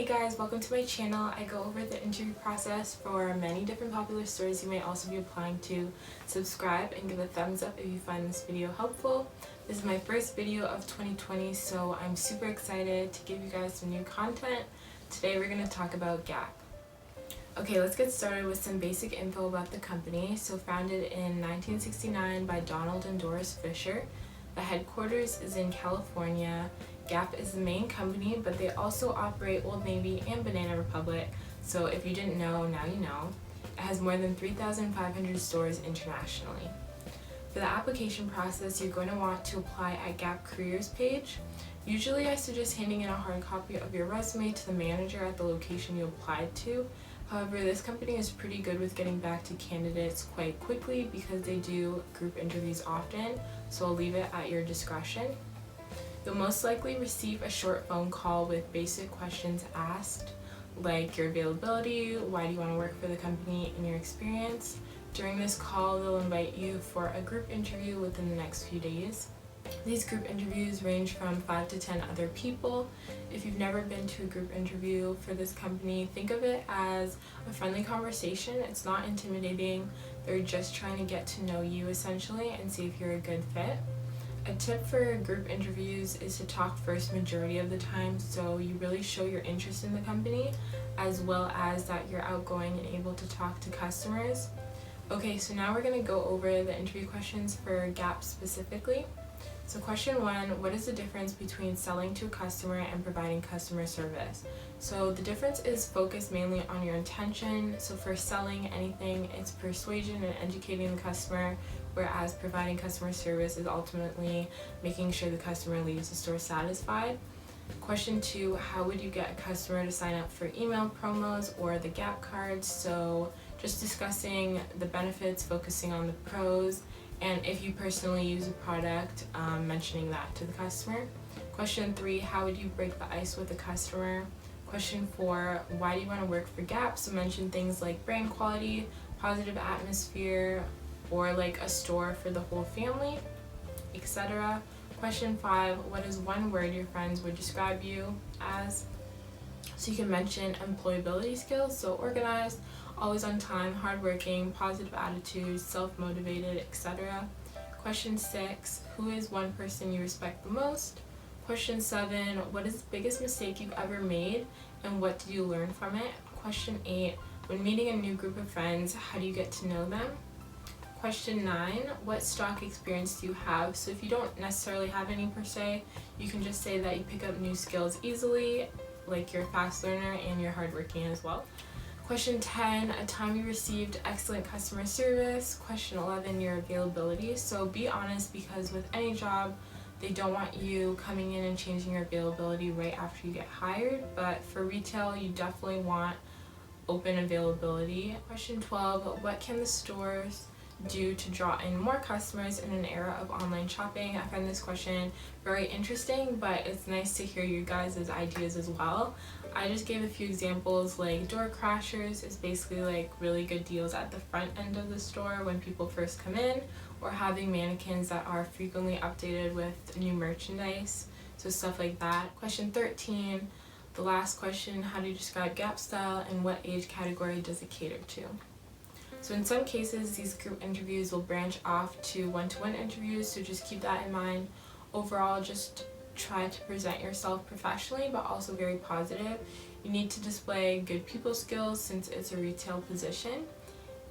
Hey guys, welcome to my channel. I go over the interview process for many different popular stores you may also be applying to. Subscribe and give a thumbs up if you find this video helpful. This is my first video of 2020, so I'm super excited to give you guys some new content. Today we're going to talk about Gap. Okay, let's get started with some basic info about the company. So founded in 1969 by Donald and Doris Fisher. The headquarters is in California. Gap is the main company, but they also operate Old Navy and Banana Republic, so if you didn't know, now you know. It has more than 3,500 stores internationally. For the application process, you're going to want to apply at Gap Careers page. Usually I suggest handing in a hard copy of your resume to the manager at the location you applied to. However, this company is pretty good with getting back to candidates quite quickly because they do group interviews often, so I'll leave it at your discretion. You'll most likely receive a short phone call with basic questions asked, like your availability, why do you want to work for the company, and your experience. During this call, they'll invite you for a group interview within the next few days. These group interviews range from 5 to 10 other people. If you've never been to a group interview for this company, think of it as a friendly conversation. It's not intimidating. They're just trying to get to know you essentially and see if you're a good fit. A tip for group interviews is to talk first majority of the time, so you really show your interest in the company as well as that you're outgoing and able to talk to customers. Okay, so now we're going to go over the interview questions for Gap specifically. So question 1, what is the difference between selling to a customer and providing customer service? So the difference is focused mainly on your intention. So for selling anything, it's persuasion and educating the customer, whereas providing customer service is ultimately making sure the customer leaves the store satisfied. Question 2, how would you get a customer to sign up for email promos or the Gap cards? So just discussing the benefits, focusing on the pros, and if you personally use a product, mentioning that to the customer. Question 3, how would you break the ice with a customer? Question 4, why do you want to work for Gap? So mention things like brand quality, positive atmosphere, or like a store for the whole family, etc. Question 5, what is one word your friends would describe you as? So you can mention employability skills, so organized, always on time, hardworking, positive attitude, self-motivated, etc. Question 6, who is one person you respect the most? Question 7, what is the biggest mistake you've ever made and what did you learn from it? Question 8, when meeting a new group of friends, how do you get to know them? Question 9, what stock experience do you have? So if you don't necessarily have any per se, you can just say that you pick up new skills easily, like you're a fast learner and you're hardworking as well. Question 10, a time you received excellent customer service. Question 11, your availability. So be honest, because with any job, they don't want you coming in and changing your availability right after you get hired, but for retail, you definitely want open availability. Question 12, what can the stores do to draw in more customers in an era of online shopping? I find this question very interesting, but it's nice to hear you guys' ideas as well. I just gave a few examples, like door crashers is basically like really good deals at the front end of the store when people first come in, or having mannequins that are frequently updated with new merchandise, so stuff like that. Question 13, the last question, how do you describe Gap style and what age category does it cater to? So in some cases, these group interviews will branch off to one-to-one interviews, so just keep that in mind. Overall, just try to present yourself professionally, but also very positive. You need to display good people skills since it's a retail position.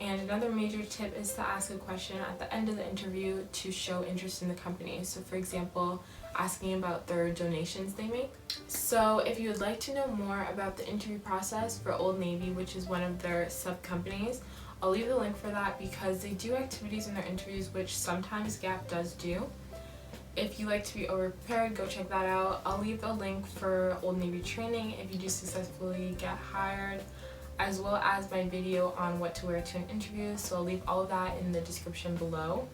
And another major tip is to ask a question at the end of the interview to show interest in the company. So for example, asking about their donations they make. So if you would like to know more about the interview process for Old Navy, which is one of their sub-companies, I'll leave the link for that because they do activities in their interviews which sometimes Gap does do. If you like to be over-prepared, go check that out. I'll leave the link for Old Navy training if you do successfully get hired, as well as my video on what to wear to an interview, so I'll leave all of that in the description below.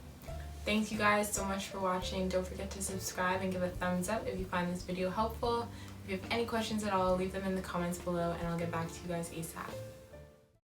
Thank you guys so much for watching. Don't forget to subscribe and give a thumbs up if you find this video helpful. If you have any questions at all, leave them in the comments below and I'll get back to you guys ASAP.